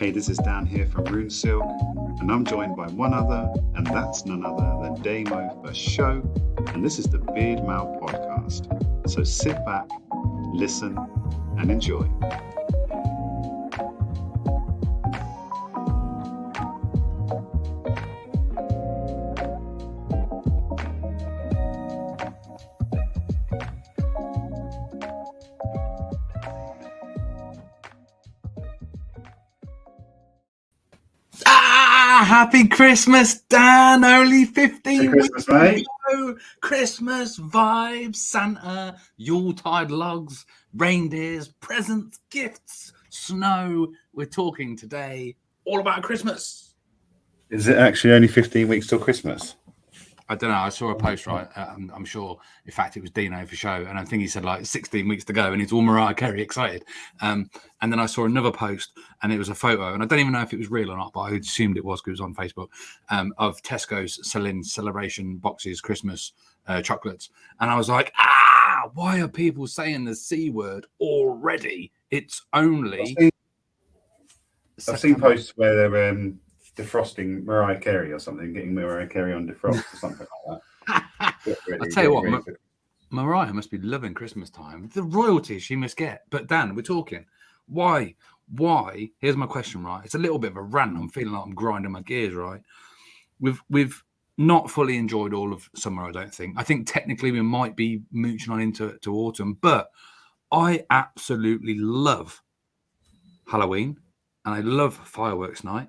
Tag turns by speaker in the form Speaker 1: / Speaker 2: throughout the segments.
Speaker 1: Hey, this is Dan here from Rune Silk, and I'm joined by one other, and that's none other than Damo for show, and this is the Beardmail Podcast. So sit back, listen, and enjoy.
Speaker 2: Happy Christmas, Dan. Only 15
Speaker 1: Christmas,
Speaker 2: weeks
Speaker 1: mate.
Speaker 2: ago. Christmas vibes, Santa, Yuletide logs, reindeers, presents, gifts, snow. We're talking today all about Christmas.
Speaker 1: Is it actually only 15 weeks till Christmas?
Speaker 2: I don't know. I saw a post, right? I'm sure. In fact, it was Dino for show. And I think he said like 16 weeks to go and it's all Mariah Carey excited. And then I saw another post and it was a photo. And I don't even know if it was real or not, but I assumed it was because it was on Facebook, of Tesco's selling celebration boxes, Christmas chocolates. And I was like, why are people saying the C word already? It's only...
Speaker 1: I've seen posts where they're... defrosting Mariah Carey or something, getting Mariah Carey on defrost or something like that.
Speaker 2: I'll tell you what, Mariah must be loving Christmas time. The royalties she must get. But Dan, we're talking. Why? Here's my question, right? It's a little bit of a rant. I'm feeling like I'm grinding my gears, right? We've not fully enjoyed all of summer, I don't think. I think technically we might be mooching on into autumn, but I absolutely love Halloween and I love fireworks night.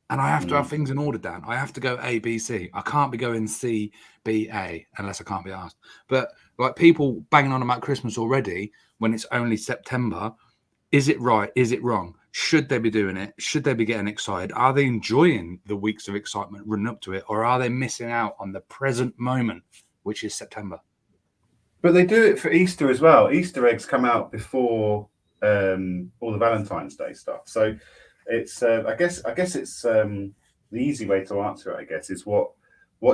Speaker 2: And I have to have things in order, Dan. I have to go A, B, C. I can't be going C, B, A unless I can't be asked. But like people banging on about Christmas already when it's only September, is it right? Is it wrong? Should they be doing it? Should they be getting excited? Are they enjoying the weeks of excitement running up to it? Or are they missing out on the present moment, which is September?
Speaker 1: But they do it for Easter as well. Easter eggs come out before all the Valentine's Day stuff. So it's I guess it's the easy way to answer it, I guess, is what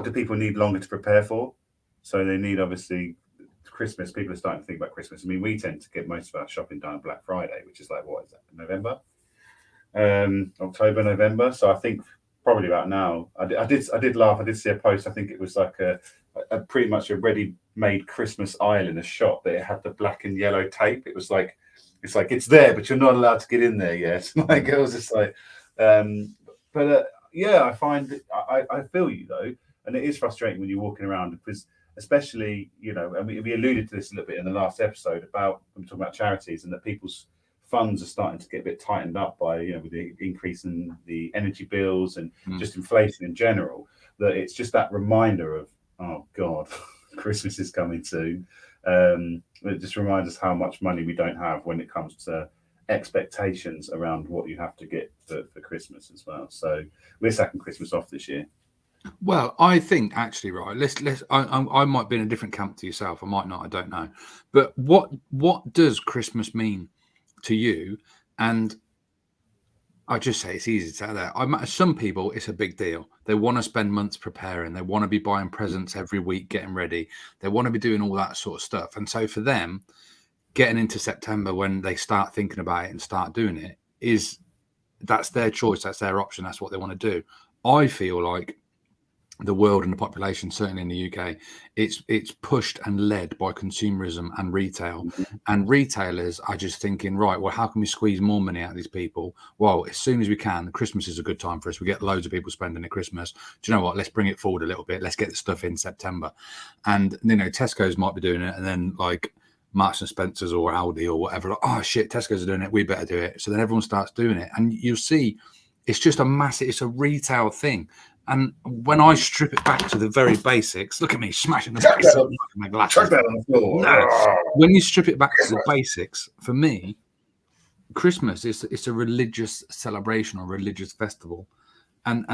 Speaker 1: do people need longer to prepare for? So they need, obviously, Christmas. People are starting to think about Christmas. I mean, we tend to get most of our shopping done on Black Friday, which is like, what is that, November? October, November. So I think probably about now. I did laugh. I did see a post. I think it was like a pretty much a ready-made Christmas aisle in a shop that it had the black and yellow tape. It was like, it's there, but you're not allowed to get in there yet. Like, it was just like, yeah, I find I feel you though, and it is frustrating when you're walking around because, especially, you know, and we alluded to this a little bit in the last episode about when we talking about charities and that people's funds are starting to get a bit tightened up by, you know, with the increase in the energy bills and just inflation in general. That it's just that reminder of, oh God, Christmas is coming soon. It just reminds us how much money we don't have when it comes to expectations around what you have to get for Christmas as well. So we're sacking Christmas off this year.
Speaker 2: Well, I think actually, right. I might be in a different camp to yourself. I might not. I don't know. But what does Christmas mean to you? And I just say it's easy to say that. Some people, it's a big deal. They want to spend months preparing. They want to be buying presents every week, getting ready. They want to be doing all that sort of stuff. And so for them, getting into September when they start thinking about it and start doing it, that's their choice. That's their option. That's what they want to do. I feel like the world and the population, certainly in the UK, it's pushed and led by consumerism and retail. And retailers are just thinking, right, well, how can we squeeze more money out of these people? Well, as soon as we can. Christmas is a good time for us. We get loads of people spending at Christmas. Do you know what? Let's bring it forward a little bit. Let's get the stuff in September. And, you know, Tesco's might be doing it. And then, like, Marks and Spencer's or Aldi or whatever, like, oh, shit, Tesco's are doing it. We better do it. So then everyone starts doing it. And you'll see it's just it's a retail thing. And when I strip it back to the very basics, look at me smashing the basics on my glasses.
Speaker 1: That on the floor.
Speaker 2: No. When you strip it back to the basics, for me, Christmas it's a religious celebration or religious festival, and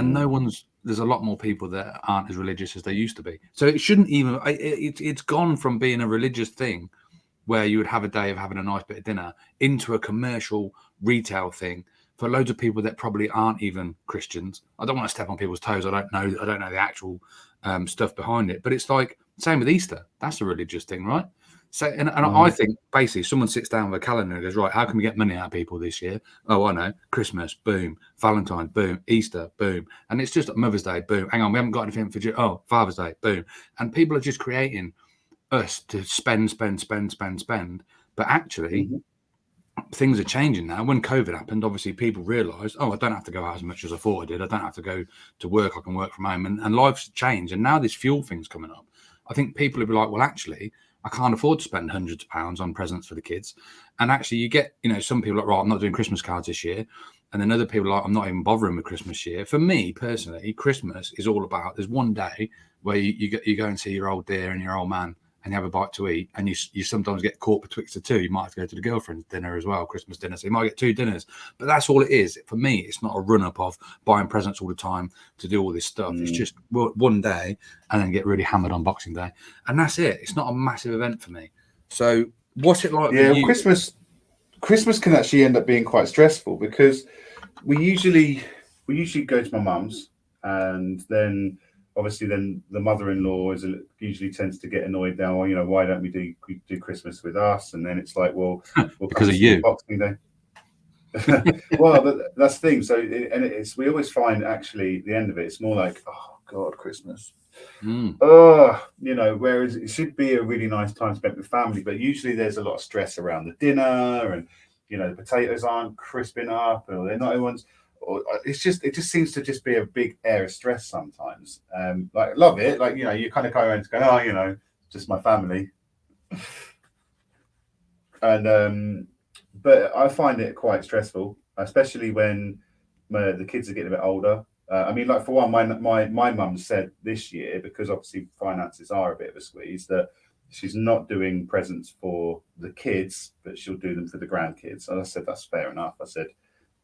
Speaker 2: there's a lot more people that aren't as religious as they used to be. So it shouldn't even. It's gone from being a religious thing where you would have a day of having a nice bit of dinner into a commercial retail thing for loads of people that probably aren't even Christians. I don't want to step on people's toes. I don't know the actual stuff behind it, but it's like same with Easter. That's a religious thing, right? So, and I think basically someone sits down with a calendar and goes, right, how can we get money out of people this year? Oh, I know, Christmas, boom, Valentine's, boom, Easter, boom. And it's just Mother's Day, boom. Hang on, we haven't got anything for Father's Day, boom. And people are just creating us to spend. But actually, things are changing now. When COVID happened, obviously people realised, I don't have to go out as much as I thought I did. I don't have to go to work. I can work from home, and life's changed. And now this fuel thing's coming up. I think people will be like, well, actually, I can't afford to spend hundreds of pounds on presents for the kids. And actually, you get, some people like, right, I'm not doing Christmas cards this year. And then other people are like, I'm not even bothering with Christmas year. For me personally, Christmas is all about, there's one day where you go and see your old dear and your old man, and you have a bite to eat, and you sometimes get caught betwixt the two. You might have to go to the girlfriend's dinner as well, Christmas dinner. So you might get 2 dinners. But that's all it is. For me, it's not a run-up of buying presents all the time to do all this stuff. It's just one day and then get really hammered on Boxing Day. And that's it. It's not a massive event for me. So what's it like for you?
Speaker 1: Christmas can actually end up being quite stressful because we usually go to my mum's, and then obviously, then the mother-in-law usually tends to get annoyed now. Well, why don't we do Christmas with us? And then it's like, well
Speaker 2: because of you,
Speaker 1: Boxing Day. Well, that's the thing. So, we always find actually at the end of it, it's more like, oh God, Christmas. Whereas it should be a really nice time spent with family, but usually there's a lot of stress around the dinner, and the potatoes aren't crisping up, or they're not everyone's. It just seems to just be a big air of stress sometimes. Like, love it. Like, you kind of go around to go, just my family. And but I find it quite stressful, especially when the kids are getting a bit older. Like, for one, my mum said this year, because obviously finances are a bit of a squeeze, that she's not doing presents for the kids, but she'll do them for the grandkids. And I said, that's fair enough. I said,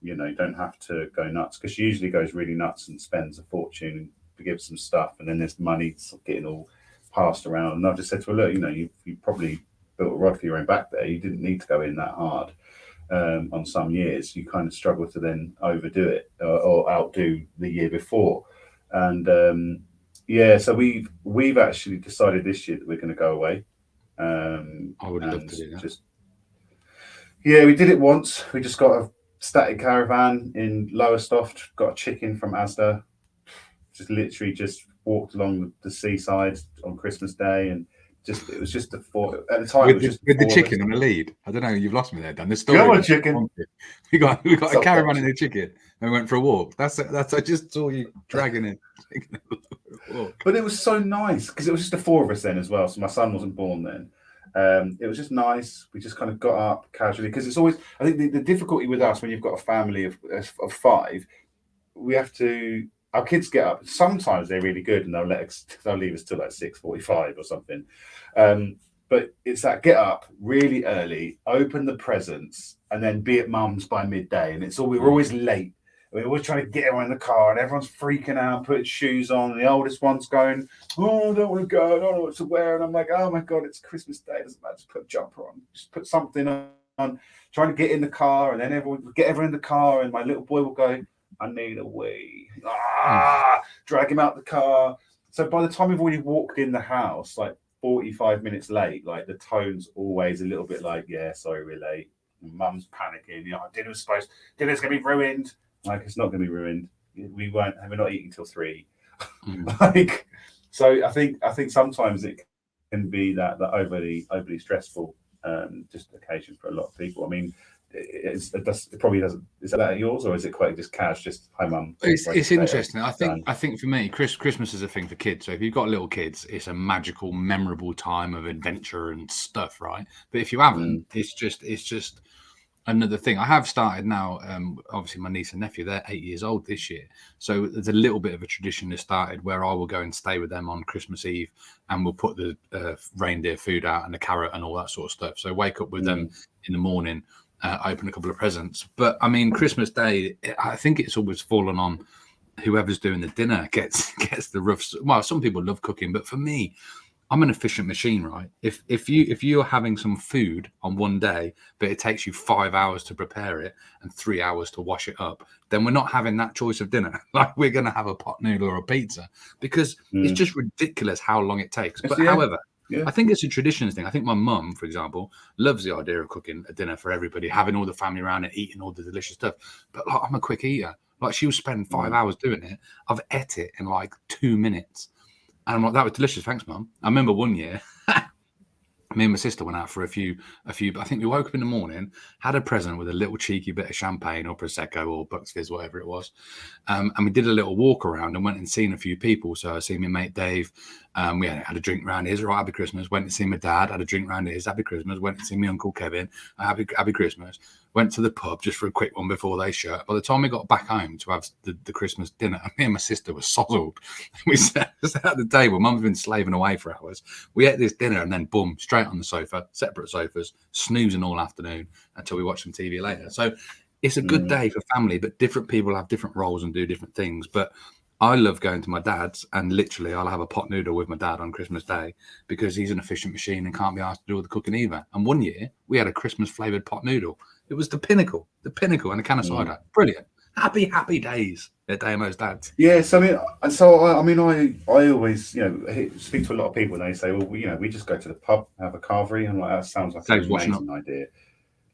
Speaker 1: you don't have to go nuts, because she usually goes really nuts and spends a fortune to give some stuff, and then there's money getting all passed around. And I've just said to her, look, you probably built a rod for your own back there. You didn't need to go in that hard. On some years, you kind of struggle to then overdo it or outdo the year before. And so we've actually decided this year that we're going to go away.
Speaker 2: I would love to do that.
Speaker 1: We did it once. We just got a static caravan in Lowestoft, got a chicken from Asda, just literally walked along the seaside on Christmas Day, and it was just at the time with
Speaker 2: the chicken on the lead. I don't know, you've lost me there, Dan. The
Speaker 1: story. You got a chicken.
Speaker 2: We got a caravan and a chicken, and we went for a walk. That's I just saw you dragging it.
Speaker 1: But it was so nice because it was just the 4 of us then as well. So my son wasn't born then. It was just nice. We just kind of got up casually, because it's always, I think the difficulty with us when you've got a family of 5, our kids get up. Sometimes they're really good and they'll leave us till like 6:45 or something. But it's that get up really early, open the presents, and then be at mum's by midday. And we're always late. We're always trying to get everyone in the car, and everyone's freaking out, putting shoes on. And the oldest one's going, oh, I don't want to go. I don't know what to wear. And I'm like, oh my God, it's Christmas Day. It doesn't matter. Just put a jumper on. Just put something on. Trying to get in the car, and then everyone in the car, and my little boy will go, I need a wee. Drag him out the car. So by the time we've already walked in the house, like 45 minutes late, like the tone's always a little bit like, yeah, sorry, we're late. Mum's panicking. Dinner's going to be ruined. Like, it's not going to be ruined. We're not eating till 3. So I think sometimes it can be that overly stressful just occasion for a lot of people. I mean, it probably doesn't. Is that yours, or is it quite just cash? Just hi, mum.
Speaker 2: It's interesting. I think for me, Christmas is a thing for kids. So if you've got little kids, it's a magical, memorable time of adventure and stuff, right? But if you haven't, it's just another thing. I have started now. Obviously, my niece and nephew, they're 8 years old this year, so there's a little bit of a tradition that started where I will go and stay with them on Christmas Eve, and we'll put the reindeer food out and the carrot and all that sort of stuff. So wake up with them in the morning. Open a couple of presents. But I mean, Christmas Day, I think it's always fallen on whoever's doing the dinner gets the rough. Well, some people love cooking, but for me, I'm an efficient machine, right? If you're having some food on one day, but it takes you 5 hours to prepare it and 3 hours to wash it up, then we're not having that choice of dinner. Like, we're going to have a pot noodle or a pizza, because it's just ridiculous how long it takes. But however, I think it's a traditions thing. I think my mum, for example, loves the idea of cooking a dinner for everybody, having all the family around and eating all the delicious stuff. But like, I'm a quick eater. Like, she'll spend 5 hours doing it. I've ate it in like 2 minutes. And I'm like, that was delicious. Thanks, Mum. I remember one year, me and my sister went out for a few. I think we woke up in the morning, had a present with a little cheeky bit of champagne or Prosecco or Bucks Fizz, whatever it was. And we did a little walk around and went and seen a few people. So I seen my mate Dave. We had a drink round his, right, happy Christmas. Went to see my dad, had a drink round his, happy Christmas. Went to see my uncle Kevin, happy Christmas. Went to the pub just for a quick one before they shut. By the time we got back home to have the Christmas dinner, me and my sister were sozzled. We sat at the table. Mum's been slaving away for hours. We ate this dinner and then boom, straight on the sofa, separate sofas, snoozing all afternoon until we watch some TV later. So it's a good day for family, but different people have different roles and do different things. But I love going to my dad's and literally I'll have a pot noodle with my dad on Christmas Day because he's an efficient machine and can't be asked to do all the cooking either. And one year we had a Christmas flavoured pot noodle. It was the pinnacle and a can of cider. Brilliant. Happy days at Damo's dad's.
Speaker 1: Yes, I mean, I always, speak to a lot of people and they say, well, we just go to the pub, have a carvery. And like, that sounds like an amazing idea.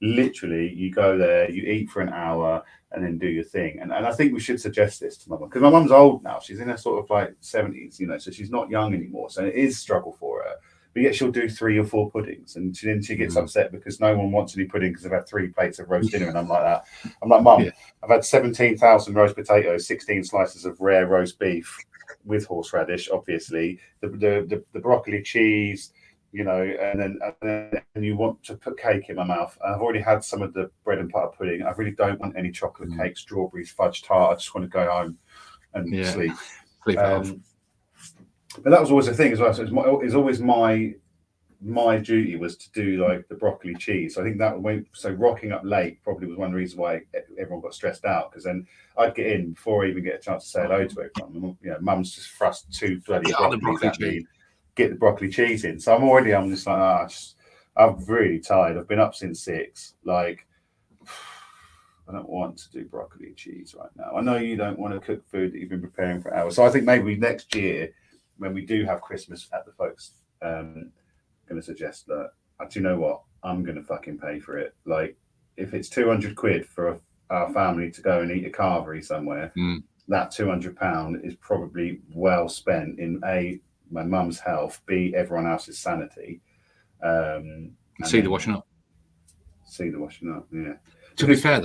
Speaker 1: Literally, you go there, you eat for an hour, and then do your thing. And I think we should suggest this to my mum because my mum's old now. She's in her sort of like 70s, so she's not young anymore. So it is a struggle for her. But yet she'll do 3 or 4 puddings, and then she gets upset because no one wants any pudding because they've had 3 plates of roast dinner. And I'm like that. I'm like, Mum, I've had 17,000 roast potatoes, 16 slices of rare roast beef with horseradish, obviously, the broccoli cheese. And you want to put cake in my mouth. I've already had some of the bread and butter pudding. I really don't want any chocolate cake, strawberries, fudge tart. I just want to go home and sleep. But that was always the thing as well. So it's always my duty was to do like the broccoli cheese. So I think so rocking up late probably was one reason why everyone got stressed out because then I'd get in before I even get a chance to say hello to everyone. Mum's just thrust 2 bloody broccolis at me. Get the broccoli cheese in. So I'm just like, I'm really tired. I've been up since 6. Like, I don't want to do broccoli and cheese right now. I know you don't want to cook food that you've been preparing for hours. So I think maybe next year, when we do have Christmas at the Fawkes, I'm going to suggest that, do you know what? I'm going to fucking pay for it. Like, if it's 200 quid for our family to go and eat a carvery somewhere, that £200 is probably well spent in my mum's health, B, everyone else's sanity.
Speaker 2: See the washing up.
Speaker 1: Yeah.
Speaker 2: To be fair,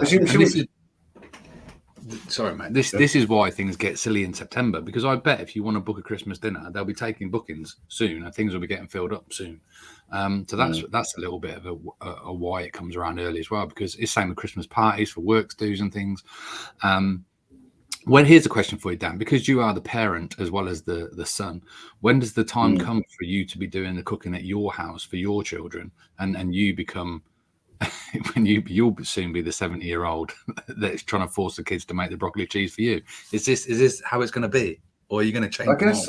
Speaker 2: sorry, mate. This is why things get silly in September, because I bet if you want to book a Christmas dinner, they'll be taking bookings soon and things will be getting filled up soon. So that's a little bit of a why it comes around early as well, because it's same with Christmas parties for works dues and things. Well, here's a question for you, Dan, because you are the parent as well as the son. When does the time come for you to be doing the cooking at your house for your children, and you become when you'll soon be the 70-year-old that's trying to force the kids to make the broccoli cheese for you? Is this how it's going to be, or are you going to change?
Speaker 1: I guess.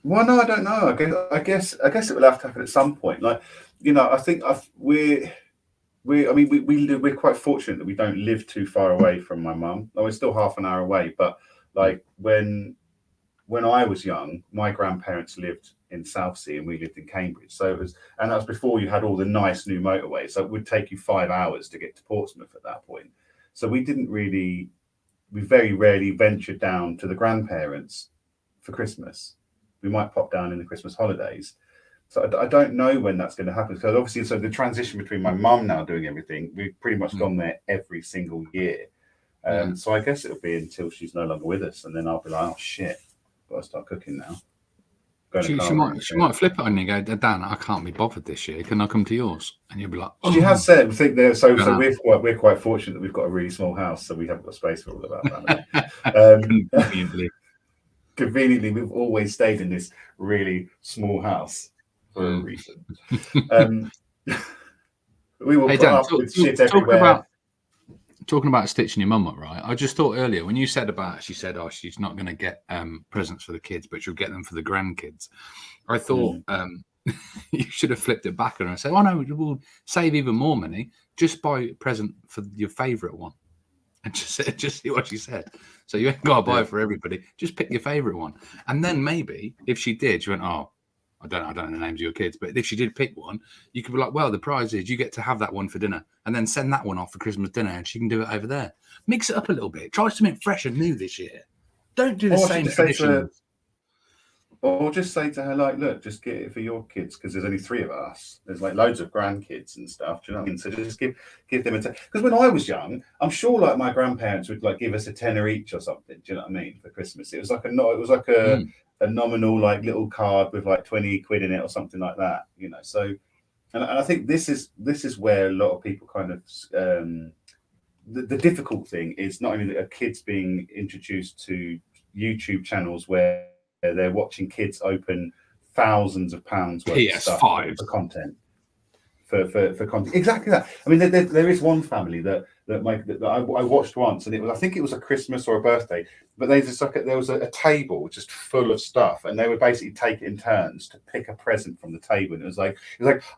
Speaker 1: Well, no, I don't know. I guess it will have to happen at some point. Like, I think we're quite fortunate that we don't live too far away from my mum. We're still half an hour away, but like when I was young, my grandparents lived in Southsea and we lived in Cambridge. So that was before you had all the nice new motorways. So it would take you 5 hours to get to Portsmouth at that point. So we very rarely ventured down to the grandparents for Christmas. We might pop down in the Christmas holidays. So I don't know when that's going to happen. Because obviously, so the transition between my mum now doing everything, we've pretty much gone there every single year. So I guess it'll be until she's no longer with us. And then I'll be like, oh, shit, got to start cooking now.
Speaker 2: She might flip it on you and go, Dan, I can't be bothered this year. Can I come to yours? And you'll be like, oh.
Speaker 1: She has said, we're quite fortunate that we've got a really small house, so we haven't got space for all of that. Conveniently, we've always stayed in this really small house for a reason. We will put up with shit everywhere.
Speaker 2: Talking about stitching your mum up, right? I just thought earlier when you said she said, oh, she's not going to get presents for the kids, but she'll get them for the grandkids. I thought you should have flipped it back and said, oh no, we'll save even more money. Just buy a present for your favourite one. And just see what she said. So you ain't got to buy it for everybody. Just pick your favourite one. And then maybe if she did, she went, oh, I don't know the names of your kids, but if she did pick one, you could be like, well, the prize is you get to have that one for dinner and then send that one off for Christmas dinner and she can do it over there. Mix it up a little bit. Try something fresh and new this year. Don't do the same tradition.
Speaker 1: Or just say to her, like, look, just get it for your kids because there's only 3 of us. There's like loads of grandkids and stuff. Do you know what I mean? So just give them a because when I was young, I'm sure like my grandparents would like give us a tenner each or something. Do you know what I mean? For Christmas, it was like a nominal like little card with like 20 quid in it or something like that. You know, so and I think this is where a lot of people kind of the difficult thing is not only that a kids being introduced to YouTube channels where they're watching kids open thousands of pounds worth of stuff for content. For content, exactly that. I mean, there is one family that I watched once, and I think it was a Christmas or a birthday, but there was a table just full of stuff, and they would basically take it in turns to pick a present from the table, and it was like,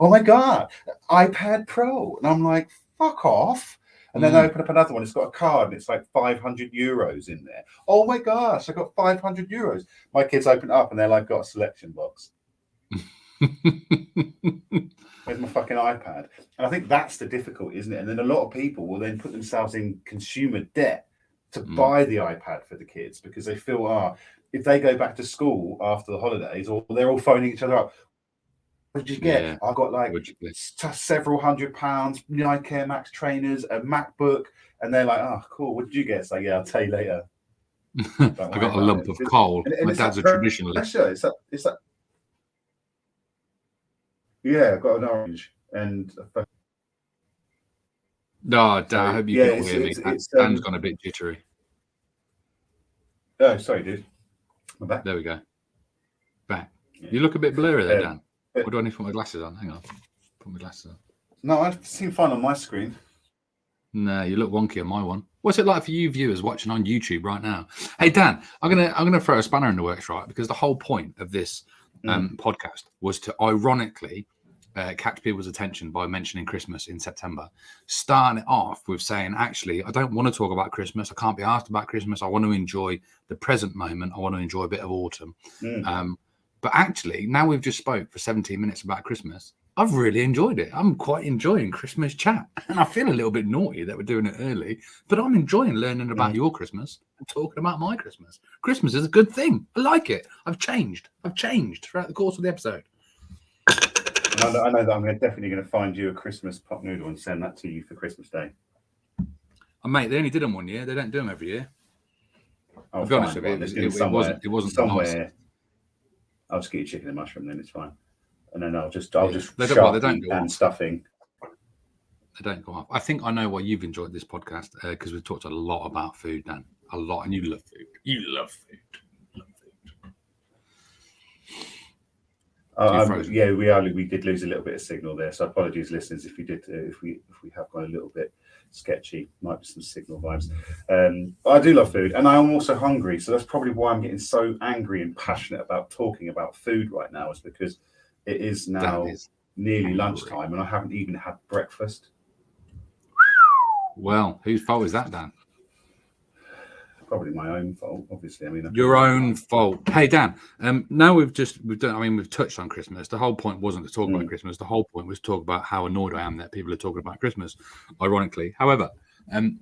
Speaker 1: oh my god, iPad Pro, and I'm like, fuck off. And then they open up another one. It's got a card and it's like 500 euros in there. Oh my gosh, I got 500 euros. My kids open it up and they're like, got a selection box. Where's my fucking iPad? And I think that's the difficulty, isn't it? And then a lot of people will then put themselves in consumer debt to buy the iPad for the kids because they feel, if they go back to school after the holidays, or they're all phoning each other up, what did you get? Yeah. I got like several £100, Nike Air Max trainers, a MacBook, and they're like, oh, cool. What did you get? It's like, yeah, I'll tell you later.
Speaker 2: I got a lump of coal. My dad's a traditionalist.
Speaker 1: It's that. Yeah, I've got an orange and.
Speaker 2: No, Dad, I hope you can hear me. Dan's gone a bit jittery.
Speaker 1: Oh, sorry, dude. I'm back.
Speaker 2: There we go. Back. Yeah. You look a bit blurry there, Dan. Or do I need to put my glasses on? Hang on. Put my glasses on.
Speaker 1: No, I seem fine on my screen.
Speaker 2: No, you look wonky on my one. What's it like for you viewers watching on YouTube right now? Hey, Dan, I'm gonna throw a spanner in the works, right? Because the whole point of this podcast was to ironically catch people's attention by mentioning Christmas in September. Starting it off with saying, actually, I don't want to talk about Christmas. I can't be asked about Christmas. I want to enjoy the present moment. I want to enjoy a bit of autumn. But actually, now we've just spoke for 17 minutes about Christmas, I've really enjoyed it. I'm quite enjoying Christmas chat. And I feel a little bit naughty that we're doing it early, but I'm enjoying learning about your Christmas and talking about my Christmas. Christmas is a good thing. I like it. I've changed throughout the course of the episode.
Speaker 1: I know that I'm definitely going to find you a Christmas pot noodle and send that to you for Christmas Day.
Speaker 2: Oh, mate, they only did them one year. They don't do them every year.
Speaker 1: I'll be honest with you,
Speaker 2: it wasn't
Speaker 1: somewhere. I'll just get you chicken and mushroom, then it's fine. And then I'll just
Speaker 2: they don't go
Speaker 1: and stuffing.
Speaker 2: They don't go off. I think I know why you've enjoyed this podcast because we've talked a lot about food, Dan. A lot, and you love food. You love food. We did lose a little bit of signal there, so apologies, listeners, if we have gone a little bit sketchy. Might be some signal vibes. I do love food, and I'm also hungry, so that's probably why I'm getting so angry and passionate about talking about food right now. Is because it is now nearly lunchtime, and I haven't even had breakfast. Well, whose fault is that, Dan?
Speaker 1: Probably my own fault, obviously. I mean,
Speaker 2: your own fault. Hey, Dan. Now we've touched on Christmas. The whole point wasn't to talk about Christmas. The whole point was to talk about how annoyed I am that people are talking about Christmas. Ironically, however,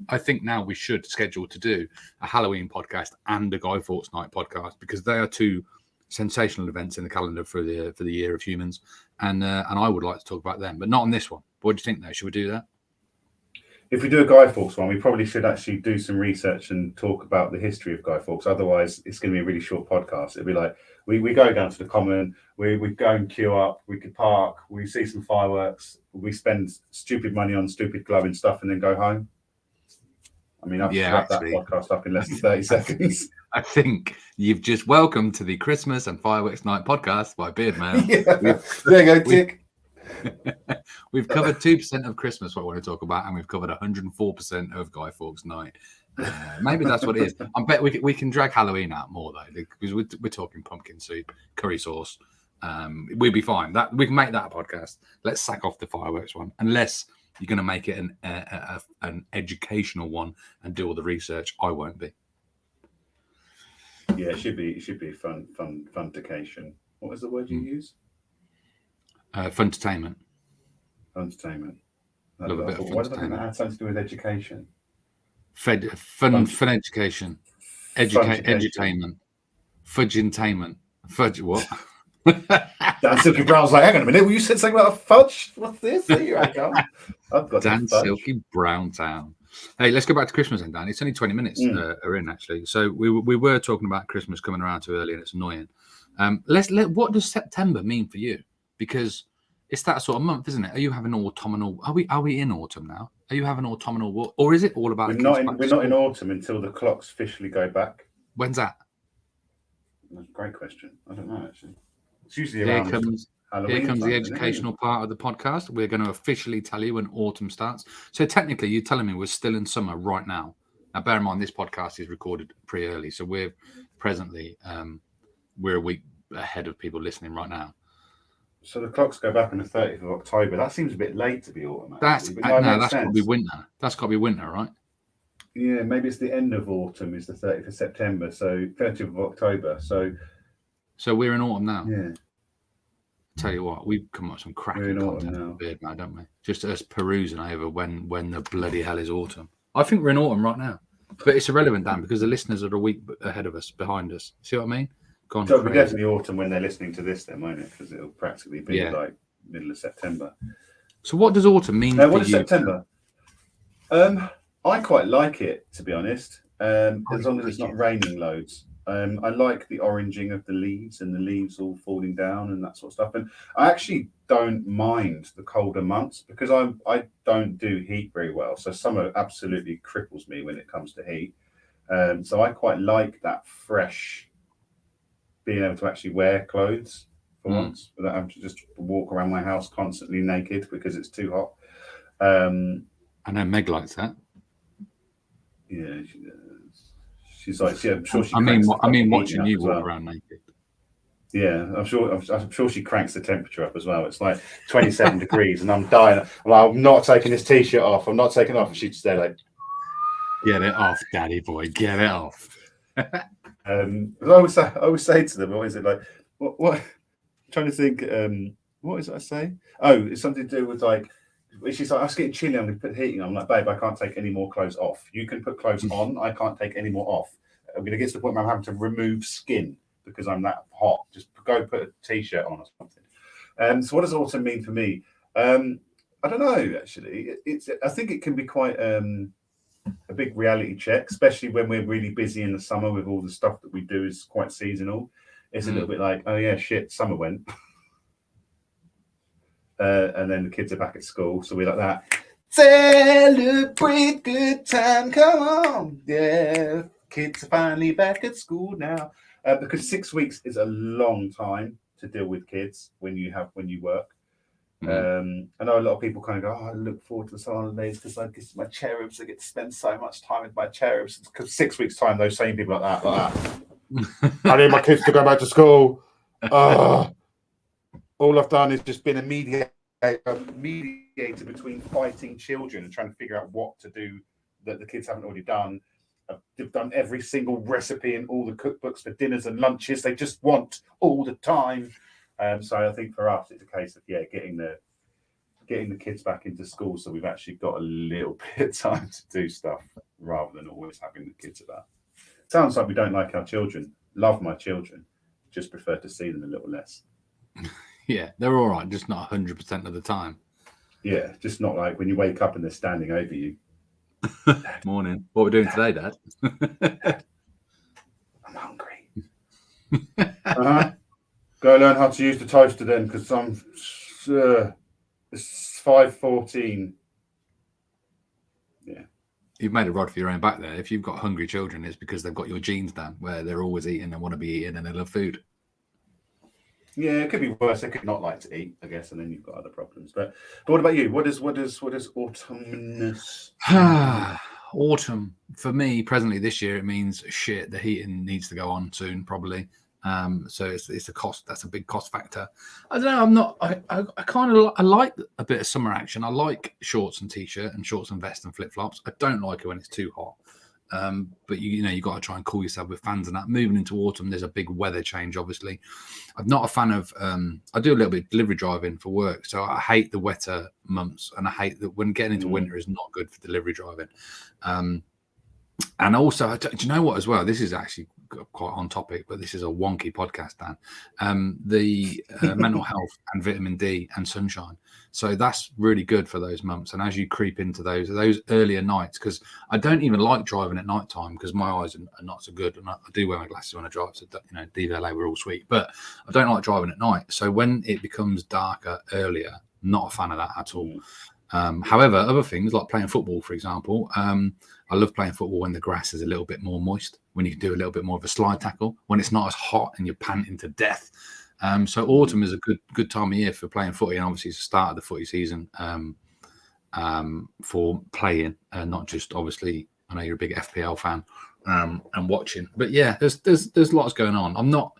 Speaker 2: I think now we should schedule to do a Halloween podcast and a Guy Fawkes Night podcast because they are two sensational events in the calendar for the year of humans, and I would like to talk about them, but not on this one. What do you think, though? Should we do that?
Speaker 1: If we do a Guy Fawkes one, we probably should actually do some research and talk about the history of Guy Fawkes. Otherwise, it's going to be a really short podcast. It'll be like, we go down to the common, we go and queue up, we could park, we see some fireworks, we spend stupid money on stupid gloving stuff and then go home. I mean, I've wrapped that podcast up in less than 30 seconds.
Speaker 2: I think you've just welcomed to the Christmas and Fireworks Night podcast by Beardmail.
Speaker 1: There you go, tick.
Speaker 2: We've covered 2% of Christmas, what I want to talk about, and we've covered 104% of Guy Fawkes Night. Maybe that's what it is. I bet we can drag Halloween out more, though, because we're talking pumpkin soup, curry sauce. We'll be fine. That we can make that a podcast. Let's sack off the fireworks one, unless you're going to make it an educational one and do all the research. I won't be.
Speaker 1: Yeah, it should be a fun vacation. What was the word you used?
Speaker 2: Funtertainment.
Speaker 1: Entertainment.
Speaker 2: Love a bit of
Speaker 1: Why did I think that
Speaker 2: entertainment.
Speaker 1: had something to do with education?
Speaker 2: Fun education. Edutainment. Fudgentainment. Fudge what?
Speaker 1: Dan Silky Brown's like, hang on a minute, you said something about a fudge? What's this? Here I come. I've got
Speaker 2: Dan
Speaker 1: the fudge.
Speaker 2: Silky Brown Town. Hey, let's go back to Christmas then, Dan. It's only 20 minutes are in, actually. So we were talking about Christmas coming around too early, and it's annoying. What does September mean for you? Because it's that sort of month, isn't it? Are you having autumnal? Are we in autumn now? Are you having autumnal, or is it all about?
Speaker 1: We're not in autumn until the clocks officially go back.
Speaker 2: When's that?
Speaker 1: That's a great question. I don't know actually. It's usually
Speaker 2: Here
Speaker 1: around Halloween.
Speaker 2: comes
Speaker 1: time,
Speaker 2: the educational part of the podcast. We're going to officially tell you when autumn starts. So technically, you're telling me we're still in summer right now. Now, bear in mind, this podcast is recorded pretty early, so we're presently we're a week ahead of people listening right now.
Speaker 1: So the clocks go back on the 30th of October. That seems a bit late to be autumn.
Speaker 2: That's got to be winter. That's got to be winter, right?
Speaker 1: Yeah, maybe it's the end of autumn is the 30th of September, so 30th of October. So
Speaker 2: we're in autumn now.
Speaker 1: Yeah.
Speaker 2: Tell you what, we've come up with some cracking content on Beardmail, don't we? Just us perusing over when the bloody hell is autumn. I think we're in autumn right now, but it's irrelevant, Dan, because the listeners are a week ahead of us, behind us. See what I mean?
Speaker 1: So it'll be definitely autumn when they're listening to this, then, won't it? Because it'll practically be like middle of September.
Speaker 2: So what does autumn mean for you?
Speaker 1: What is September? I quite like it, to be honest, as long as it's not raining loads. I like the oranging of the leaves and the leaves all falling down and that sort of stuff. And I actually don't mind the colder months because I don't do heat very well. So summer absolutely cripples me when it comes to heat. So I quite like that fresh, being able to actually wear clothes for once without having to just walk around my house constantly naked because it's too hot.
Speaker 2: I know Meg likes that.
Speaker 1: Yeah, she's like, I'm sure she.
Speaker 2: I mean, watching you walk around naked.
Speaker 1: Yeah, I'm sure she cranks the temperature up as well. It's like 27 degrees, and I'm dying. I'm not taking this t-shirt off. I'm not taking it off. And she's there like,
Speaker 2: get it off, daddy boy, get it off.
Speaker 1: I always say to them, what is it like? What? I'm trying to think. What is it I say? Oh, it's something to do with like. She's like, I was getting chilly. I'm going to put heating on. I'm like, babe, I can't take any more clothes off. You can put clothes on. I can't take any more off. I'm going to get to the point where I'm having to remove skin because I'm that hot. Just go put a t-shirt on or something. So what does autumn mean for me? I don't know, actually. I think it can be quite a big reality check, especially when we're really busy in the summer with all the stuff that we do is quite seasonal. It's a little bit like, oh, yeah, shit, summer went. And then the kids are back at school, so we're like that. Celebrate good time, come on, yeah. Kids are finally back at school now. Because 6 weeks is a long time to deal with kids when you work. I know a lot of people kind of go, oh, I look forward to the summer holidays because I guess my cherubs, I get to spend so much time with my cherubs. Because 6 weeks time, those same people like that. I need my kids to go back to school. All I've done is just been a mediator between fighting children and trying to figure out what to do that the kids haven't already done. They've done every single recipe in all the cookbooks for dinners and lunches. They just want all the time. So I think for us, it's a case of getting the kids back into school, so we've actually got a little bit of time to do stuff rather than always having the kids about. Sounds like we don't like our children. Love my children, just prefer to see them a little less.
Speaker 2: Yeah, they're all right, just not 100% of the time.
Speaker 1: Yeah, just not like when you wake up and they're standing over you.
Speaker 2: Morning. What are we doing today, Dad?
Speaker 1: I'm hungry. Go learn how to use the toaster then, because it's 5:14. Yeah.
Speaker 2: You've made a rod for your own back there. If you've got hungry children, it's because they've got your genes down, where they're always eating and want to be eating and they love food.
Speaker 1: Yeah, it could be worse. They could not like to eat, I guess, and then you've got other problems. But what about you? What is autumnus?
Speaker 2: Autumn for me presently this year, it means shit. The heating needs to go on soon, probably. So it's a cost. That's a big cost factor. I don't know. I like a bit of summer action. I like shorts and t-shirt and shorts and vest and flip flops. I don't like it when it's too hot. But you got to try and cool yourself with fans and that. Moving into autumn, there's a big weather change. Obviously, I'm not a fan of. I do a little bit of delivery driving for work, so I hate the wetter months, and I hate that when getting into winter is not good for delivery driving. And also, do you know what as well? This is actually quite on topic, but this is a wonky podcast, Dan. The mental health and vitamin D and sunshine. So that's really good for those months. And as you creep into those earlier nights, because I don't even like driving at night time because my eyes are not so good. And I do wear my glasses when I drive. So, DVLA, we're all sweet. But I don't like driving at night. So when it becomes darker earlier, not a fan of that at all. However, other things like playing football, for example, I love playing football when the grass is a little bit more moist, when you can do a little bit more of a slide tackle, when it's not as hot and you're panting to death. So autumn is a good time of year for playing footy, and obviously it's the start of the footy season for playing, not just obviously. I know you're a big FPL fan and watching, but yeah, there's lots going on. I'm not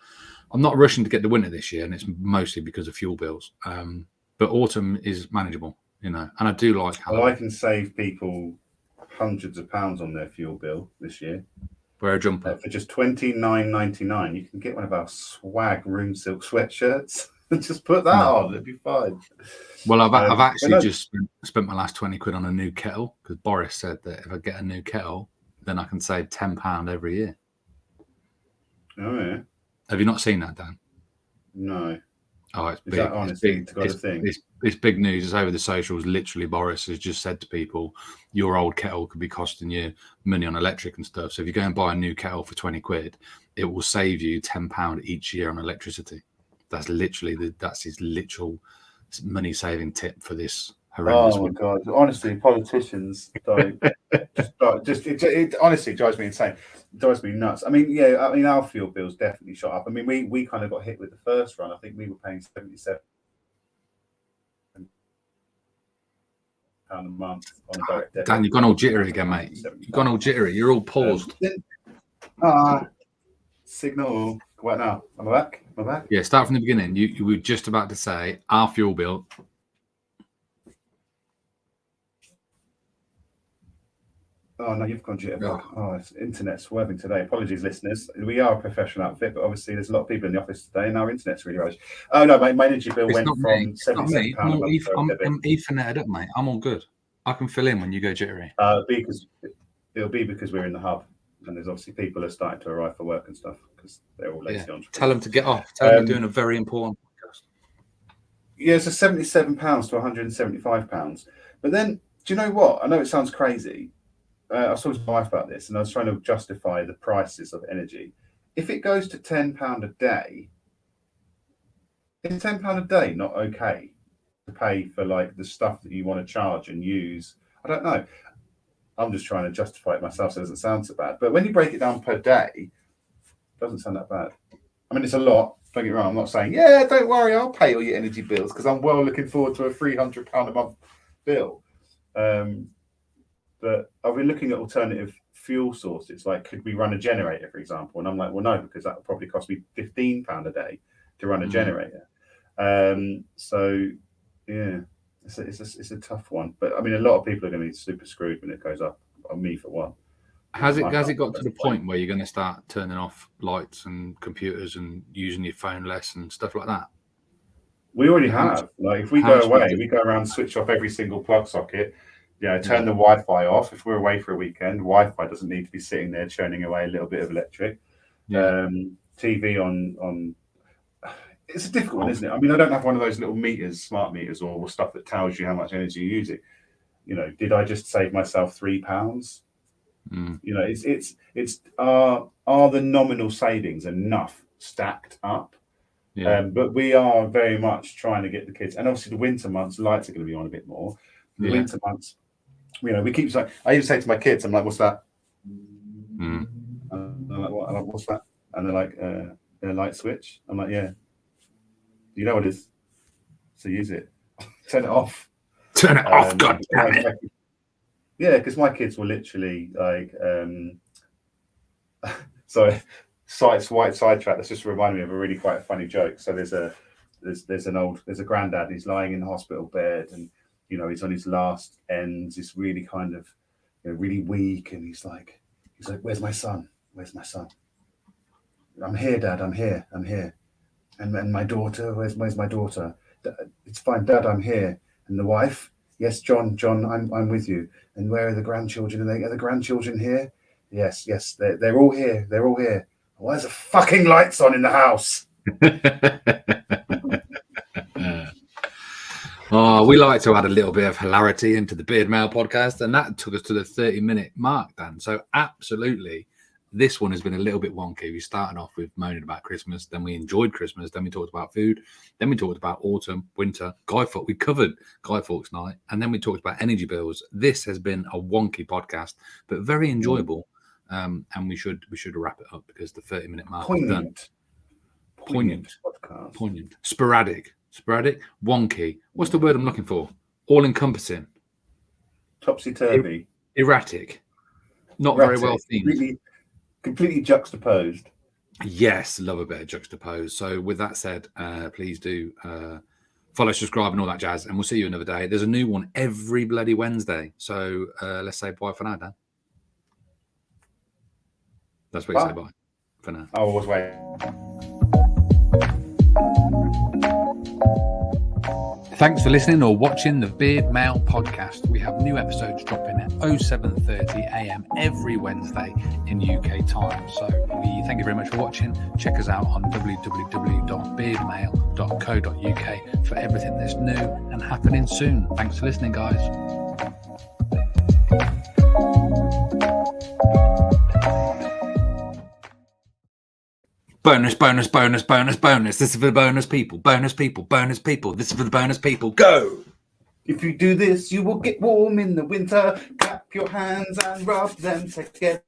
Speaker 2: rushing to get the winter this year, and it's mostly because of fuel bills. But autumn is manageable, and I do like Halloween.
Speaker 1: Well, I can save people hundreds of pounds on their fuel bill this year.
Speaker 2: Wear a jumper
Speaker 1: for just $29.99. You can get one of our swag room silk sweatshirts and just put that on. It'd be fine.
Speaker 2: Well, I've actually just spent my last 20 quid on a new kettle because Boris said that if I get a new kettle, then I can save £10 every year.
Speaker 1: Oh yeah.
Speaker 2: Have you not seen that, Dan?
Speaker 1: No.
Speaker 2: Oh, it's big.
Speaker 1: Is that honestly
Speaker 2: It's big news. It's over the socials. Literally, Boris has just said to people, your old kettle could be costing you money on electric and stuff. So if you go and buy a new kettle for 20 quid, it will save you £10 each year on electricity. That's literally that's his literal money saving tip for this horrendous.
Speaker 1: Oh my God! Honestly, politicians it honestly drives me insane. It drives me nuts. I mean, our fuel bills definitely shot up. I mean, we kind of got hit with the first run. I think we were paying £77 a month on a direct debit.
Speaker 2: Dan, you've gone all jittery again, mate. You've gone all jittery. You're all paused.
Speaker 1: Signal. What now? Am I back?
Speaker 2: Yeah, start from the beginning. You were just about to say our fuel bill.
Speaker 1: Oh no, you've gone jitterbug. Oh, it's internet swerving today. Apologies, listeners. We are a professional outfit, but obviously there's a lot of people in the office today, and our internet's really rubbish. Oh no, mate, my energy bill went from £77 a month.
Speaker 2: I'm Ethernetted up, mate. I'm all good. I can fill in when you go jittery.
Speaker 1: It'll be because we're in the hub, and there's obviously people are starting to arrive for work and stuff because they're all lazy on.
Speaker 2: Tell them to get off. Tell them you're doing a very important podcast.
Speaker 1: Yeah, so £77 to £175. But then, do you know what? I know it sounds crazy. I was talking to my wife about this, and I was trying to justify the prices of energy. If it goes to £10 a day, is £10 a day not okay to pay for like the stuff that you want to charge and use? I don't know. I'm just trying to justify it myself so it doesn't sound so bad. But when you break it down per day, it doesn't sound that bad. I mean, it's a lot. Don't get me wrong. I'm not saying, don't worry, I'll pay all your energy bills because I'm well looking forward to a £300 a month bill. But I've been looking at alternative fuel sources. Like, could we run a generator, for example? And I'm like, well, no, because that would probably cost me £15 a day to run a generator. So, yeah, it's a tough one. But I mean, a lot of people are going to be super screwed when it goes up. On me for one.
Speaker 2: Has it got to the point where you're going to start turning off lights and computers and using your phone less and stuff like that?
Speaker 1: We already have. Like, if we go away, we go around, switch off every single plug socket. Turn the Wi-Fi off. If we're away for a weekend, Wi-Fi doesn't need to be sitting there churning away a little bit of electric. TV on. It's a difficult one, isn't it? I mean, I don't have one of those little meters, smart meters, or stuff that tells you how much energy you're using. Did I just save myself £3? It's are the nominal savings enough stacked up? But we are very much trying to get the kids, and obviously the winter months, lights are going to be on a bit more. The winter months, we keep saying. I even say to my kids, I'm like, "What's that?" And they're like, "What? I'm like, what's that?" And they're like, "A light switch." I'm like, "Yeah." You know what it is? So use it. Turn it off.
Speaker 2: Turn it off, God damn it.
Speaker 1: Yeah, because my kids will literally like. Sorry, white sidetrack. That's just reminded me of a really quite funny joke. So there's a granddad. He's lying in the hospital bed, and he's on his last ends. He's really kind of really weak, and he's like, He's like, where's my son? Where's my son? I'm here, Dad. I'm here. I'm here. And my daughter, where's my daughter? It's fine, Dad. I'm here. And the wife, yes, John, I'm with you. And where are the grandchildren? Are the grandchildren here? Yes, they're all here. They're all here. Why is the fucking lights on in the house?
Speaker 2: Oh, we like to add a little bit of hilarity into the Beardmail podcast, and that took us to the 30-minute mark, Dan. So absolutely, this one has been a little bit wonky. We started off with moaning about Christmas, then we enjoyed Christmas, then we talked about food, then we talked about autumn, winter, Guy Fawkes. We covered Guy Fawkes Night, and then we talked about energy bills. This has been a wonky podcast, but very enjoyable. And we should wrap it up because the 30-minute mark is done. Poignant. Sporadic, wonky. What's the word I'm looking for? All-encompassing.
Speaker 1: Topsy-turvy.
Speaker 2: Erratic. Not very well themed.
Speaker 1: Completely juxtaposed.
Speaker 2: Yes, love a bit of juxtapose. So with that said, please do follow, subscribe and all that jazz. And we'll see you another day. There's a new one every bloody Wednesday. So let's say bye for now, Dan. That's what you say bye for now.
Speaker 1: I always wait.
Speaker 2: Thanks for listening or watching the Beardmail podcast. We have new episodes dropping at 07:30 a.m. every Wednesday in UK time. So we thank you very much for watching. Check us out on www.beardmail.co.uk for everything that's new and happening soon. Thanks for listening, guys. Bonus. This is for the bonus people. This is for the bonus people. Go!
Speaker 1: If you do this, you will get warm in the winter. Clap your hands and rub them together.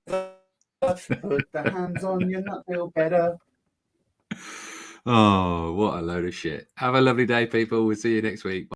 Speaker 1: Put the hands on your nut, feel better.
Speaker 2: Oh, what a load of shit. Have a lovely day, people. We'll see you next week.